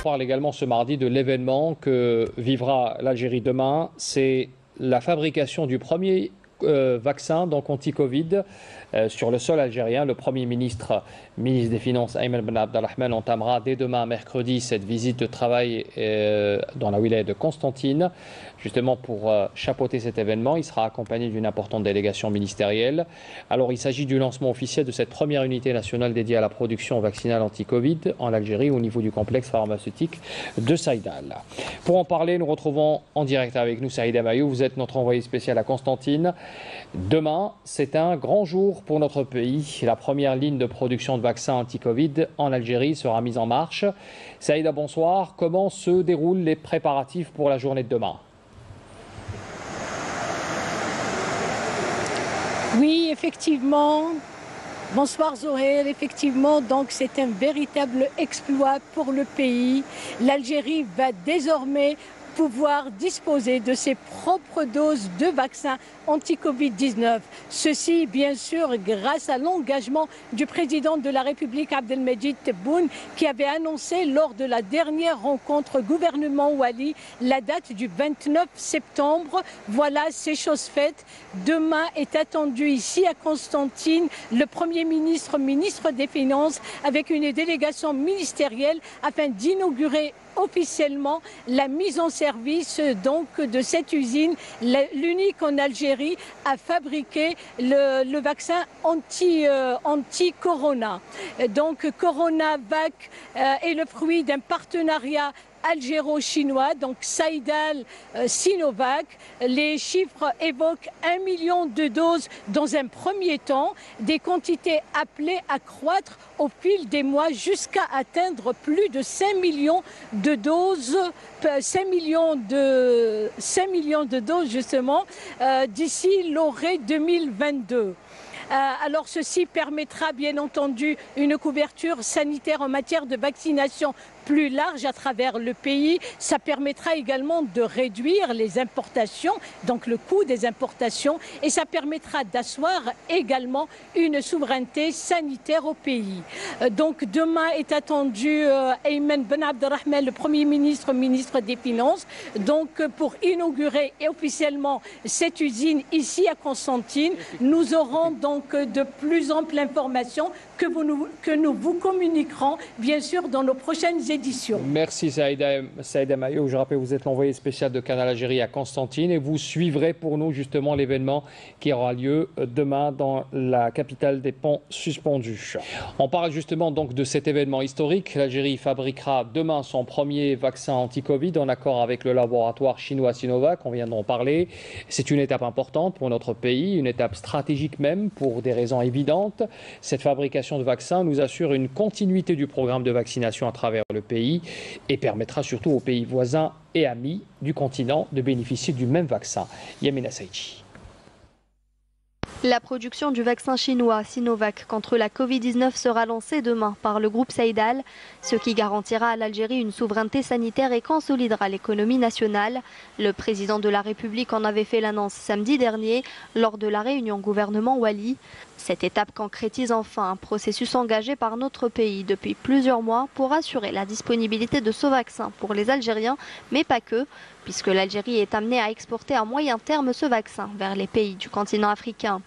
parle également ce mardi de l'événement que vivra l'Algérie demain. C'est la fabrication du premier vaccin donc anti-Covid sur le sol algérien. Le Premier ministre, ministre des Finances, Ayman Ben Abdelrahman, entamera dès demain, mercredi, cette visite de travail dans la wilaya de Constantine, justement pour chapeauter cet événement. Il sera accompagné d'une importante délégation ministérielle. Alors, il s'agit du lancement officiel de cette première unité nationale dédiée à la production vaccinale anti-Covid en Algérie, au niveau du complexe pharmaceutique de Saïdal. Pour en parler, nous retrouvons en direct avec nous Saïda Mayou. Vous êtes notre envoyé spécial à Constantine. Demain, c'est un grand jour pour notre pays. La première ligne de production de vaccins anti-Covid en Algérie sera mise en marche. Saïda, bonsoir. Comment se déroulent les préparatifs pour la journée de demain? Oui, effectivement. Bonsoir Zohel, effectivement, donc c'est un véritable exploit pour le pays. L'Algérie va désormais pouvoir disposer de ses propres doses de vaccins anti-Covid-19. Ceci, bien sûr, grâce à l'engagement du président de la République, Abdelmejid Tebboune, qui avait annoncé lors de la dernière rencontre gouvernement-Wali la date du 29 septembre. Voilà, c'est chose faite. Demain est attendu ici à Constantine le Premier ministre, ministre des Finances, avec une délégation ministérielle afin d'inaugurer officiellement la mise en service donc de cette usine, l'unique en Algérie à fabriquer le vaccin anti-corona. Donc CoronaVac est le fruit d'un partenariat algéro-chinois, donc Saïdal Sinovac. Les chiffres évoquent 1 million de doses dans un premier temps, des quantités appelées à croître au fil des mois jusqu'à atteindre plus de 5 millions de doses, 5 millions de doses justement d'ici l'orée 2022. Alors ceci permettra bien entendu une couverture sanitaire en matière de vaccination plus large à travers le pays. Ça permettra également de réduire les importations, donc le coût des importations, et ça permettra d'asseoir également une souveraineté sanitaire au pays. Donc demain est attendu Ayman Ben Abdelrahman, le Premier ministre, ministre des Finances, donc pour inaugurer officiellement cette usine ici à Constantine. Nous aurons donc de plus amples informations que nous vous communiquerons bien sûr dans nos prochaines éditions. Merci Saïda Mayou. Je rappelle, vous êtes l'envoyé spécial de Canal Algérie à Constantine et vous suivrez pour nous justement l'événement qui aura lieu demain dans la capitale des ponts suspendus. On parle justement donc de cet événement historique. L'Algérie fabriquera demain son premier vaccin anti-Covid en accord avec le laboratoire chinois Sinovac. On vient d'en parler. C'est une étape importante pour notre pays, une étape stratégique même pour des raisons évidentes. Cette fabrication de vaccins nous assure une continuité du programme de vaccination à travers le pays et permettra surtout aux pays voisins et amis du continent de bénéficier du même vaccin. Yamina Saïdi. La production du vaccin chinois Sinovac contre la Covid-19 sera lancée demain par le groupe Saïdal, ce qui garantira à l'Algérie une souveraineté sanitaire et consolidera l'économie nationale. Le président de la République en avait fait l'annonce samedi dernier lors de la réunion gouvernement-Wali. Cette étape concrétise enfin un processus engagé par notre pays depuis plusieurs mois pour assurer la disponibilité de ce vaccin pour les Algériens, mais pas que, puisque l'Algérie est amenée à exporter à moyen terme ce vaccin vers les pays du continent africain.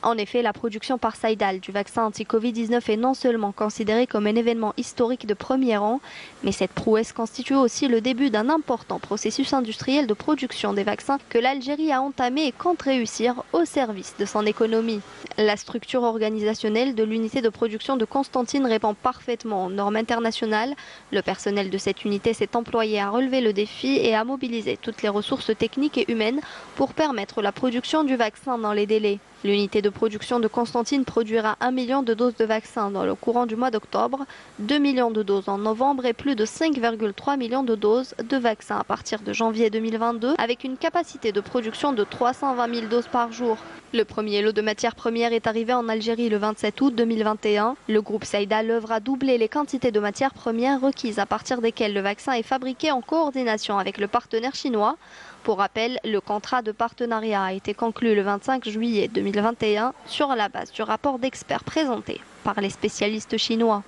En effet, la production par Saïdal du vaccin anti-Covid-19 est non seulement considérée comme un événement historique de premier rang, mais cette prouesse constitue aussi le début d'un important processus industriel de production des vaccins que l'Algérie a entamé et compte réussir au service de son économie. La structure organisationnelle de l'unité de production de Constantine répond parfaitement aux normes internationales. Le personnel de cette unité s'est employé à relever le défi et à mobiliser toutes les ressources techniques et humaines pour permettre la production du vaccin dans les délais. L'unité de production de Constantine produira 1 million de doses de vaccins dans le courant du mois d'octobre, 2 millions de doses en novembre et plus de 5,3 millions de doses de vaccins à partir de janvier 2022 avec une capacité de production de 320 000 doses par jour. Le premier lot de matières premières est arrivé en Algérie le 27 août 2021. Le groupe Saïdal œuvre à doubler les quantités de matières premières requises à partir desquelles le vaccin est fabriqué en coordination avec le partenaire chinois. Pour rappel, le contrat de partenariat a été conclu le 25 juillet 2021 sur la base du rapport d'experts présenté par les spécialistes chinois.